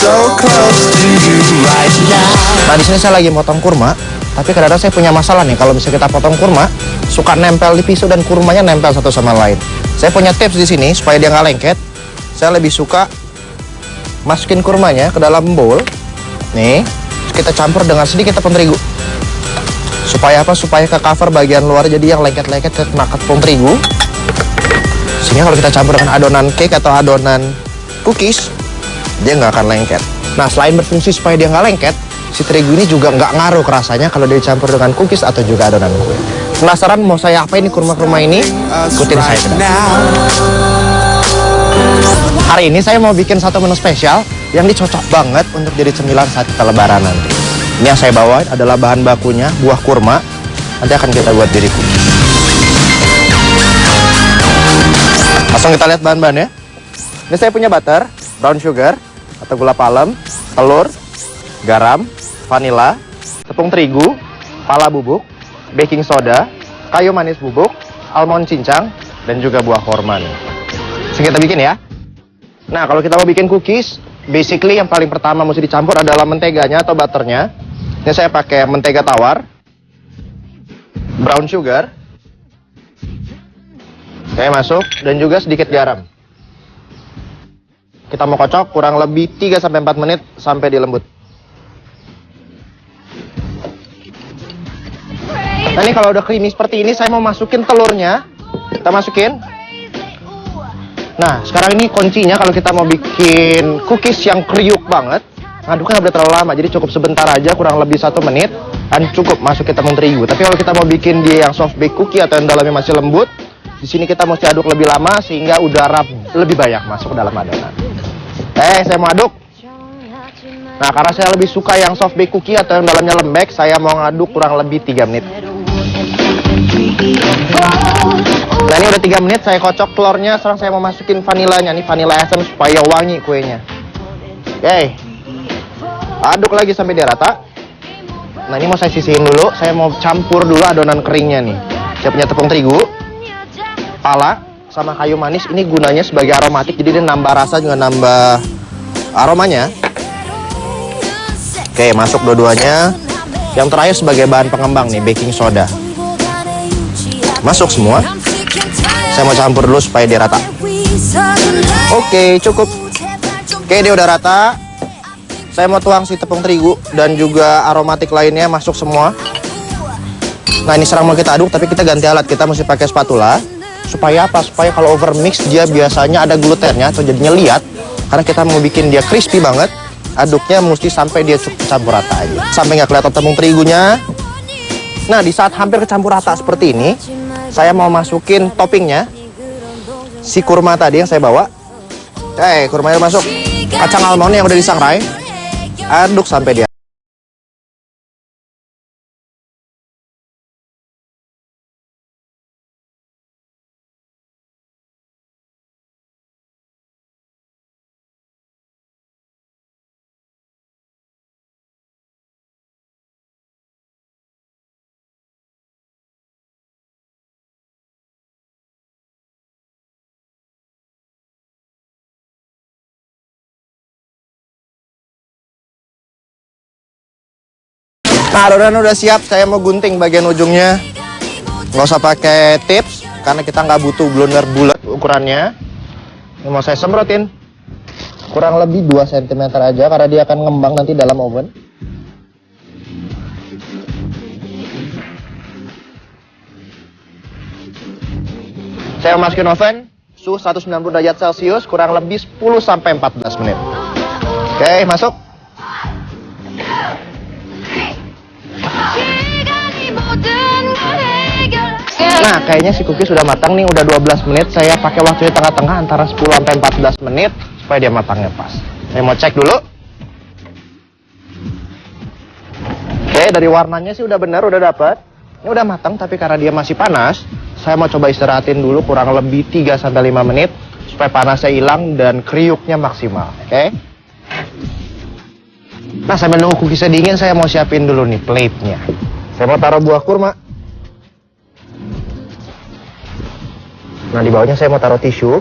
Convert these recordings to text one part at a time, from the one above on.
so close to you right now. Nah, di sini saya lagi potong kurma, tapi kadang-kadang saya punya masalah nih kalau bisa kita potong kurma, suka nempel di pisau dan kurmanya nempel satu sama lain. Saya punya tips di sini supaya dia nggak lengket. Saya lebih suka masukin kurmanya ke dalam bowl. Nih, kita campur dengan sedikit tepung terigu. Supaya apa? Supaya ke cover bagian luar jadi yang lengket-lengket kena tepung terigu. Sehingga kalau kita campur dengan adonan cake atau adonan cookies, dia nggak akan lengket. Nah, selain berfungsi supaya dia nggak lengket, si terigu ini juga nggak ngaruh ke rasanya kalau dicampur dengan cookies atau juga adonan kue. Penasaran mau saya apa ini kurma-kurma ini? Ikutin saya ke dalam. Hari ini saya mau bikin satu menu spesial yang dicocok banget untuk jadi cemilan saat kita lebaran nanti. Ini yang saya bawa adalah bahan bakunya buah kurma. Nanti akan kita buat jadi cookies. Langsung kita lihat bahan-bahannya. Ini saya punya butter, brown sugar atau gula palem, telur, garam, vanila, tepung terigu, pala bubuk, baking soda, kayu manis bubuk, almond cincang, dan juga buah kurma nih. Langsung kita bikin ya. Nah, kalau kita mau bikin cookies, basically yang paling pertama mesti dicampur adalah menteganya atau butternya. Ini saya pakai mentega tawar, brown sugar, oke, masuk, dan juga sedikit garam. Kita mau kocok kurang lebih 3-4 menit sampai dia lembut. Nah, ini kalau udah creamy seperti ini, saya mau masukin telurnya. Kita masukin. Nah, sekarang ini kuncinya kalau kita mau bikin cookies yang kriuk banget, ngaduknya nggak boleh terlalu lama, jadi cukup sebentar aja, kurang lebih 1 menit, dan cukup masukin tepung terigu. Tapi kalau kita mau bikin dia yang soft bake cookie atau yang dalamnya masih lembut, di sini kita mesti aduk lebih lama sehingga udara lebih banyak masuk ke dalam adonan. Saya mau aduk. Nah, karena saya lebih suka yang soft bake cookie atau yang dalamnya lembek, saya mau ngaduk kurang lebih 3 menit. Nah, ini udah 3 menit, saya kocok telurnya. Sekarang saya mau masukin vanilanya, nih vanilla essence supaya wangi kuenya. Oke, aduk lagi sampai dia rata. Nah, ini mau saya sisihin dulu. Saya mau campur dulu adonan keringnya nih. Saya punya tepung terigu, pala, sama kayu manis. Ini gunanya sebagai aromatik, jadi dia nambah rasa juga nambah aromanya. Oke, masuk dua-duanya. Yang terakhir sebagai bahan pengembang nih, baking soda. Masuk semua. Saya mau campur dulu supaya dia rata. Oke, cukup. Oke, dia udah rata. Saya mau tuang si tepung terigu dan juga aromatik lainnya masuk semua. Nah, ini sekarang mau kita aduk, tapi kita ganti alat. Kita mesti pakai spatula. Supaya apa? Supaya kalau over mix dia biasanya ada glutennya atau jadinya liat. Karena kita mau bikin dia crispy banget, aduknya mesti sampai dia campur rata aja. Sampai nggak kelihatan tepung terigunya. Nah, di saat hampir kecampur rata seperti ini, saya mau masukin toppingnya, si kurma tadi yang saya bawa. Kurmanya masuk. Kacang almond yang udah disangrai, aduk sampai dia. Nah, adonan udah siap, saya mau gunting bagian ujungnya. Nggak usah pakai tips, karena kita nggak butuh blender bulat ukurannya. Ini mau saya semprotin. Kurang lebih 2 cm aja, karena dia akan ngembang nanti dalam oven. Saya masukin oven, suhu 190 derajat Celcius, kurang lebih 10-14 menit. Oke, masuk. Nah, kayaknya si cookies sudah matang nih, udah 12 menit. Saya pakai waktu di tengah-tengah antara 10-14 menit supaya dia matangnya pas. Saya mau cek dulu. Oke, dari warnanya sih udah bener, udah dapet. Ini udah matang, tapi karena dia masih panas, saya mau coba istirahatin dulu kurang lebih 3-5 menit supaya panasnya hilang dan kriuknya maksimal. Oke. Nah, sambil nunggu cookiesnya dingin, saya mau siapin dulu nih plate-nya. Saya mau taruh buah kurma. Nah, di bawahnya saya mau taruh tisu.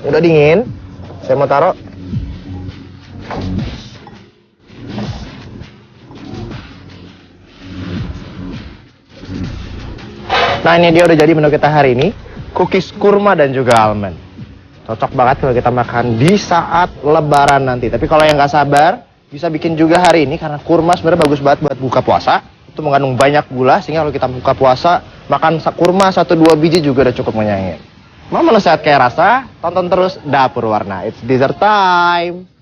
Udah dingin. Saya mau taruh. Nah, ini dia udah jadi menu kita hari ini. Cookies kurma dan juga almond. Cocok banget kalau kita makan di saat lebaran nanti. Tapi kalau yang nggak sabar, bisa bikin juga hari ini. Karena kurma sebenarnya bagus banget buat buka puasa. Itu mengandung banyak gula, sehingga kalau kita buka puasa, makan kurma 1-2 biji juga udah cukup menyaingin. Mau menu sehat kayak rasa? Tonton terus Dapur Warna. It's dessert time!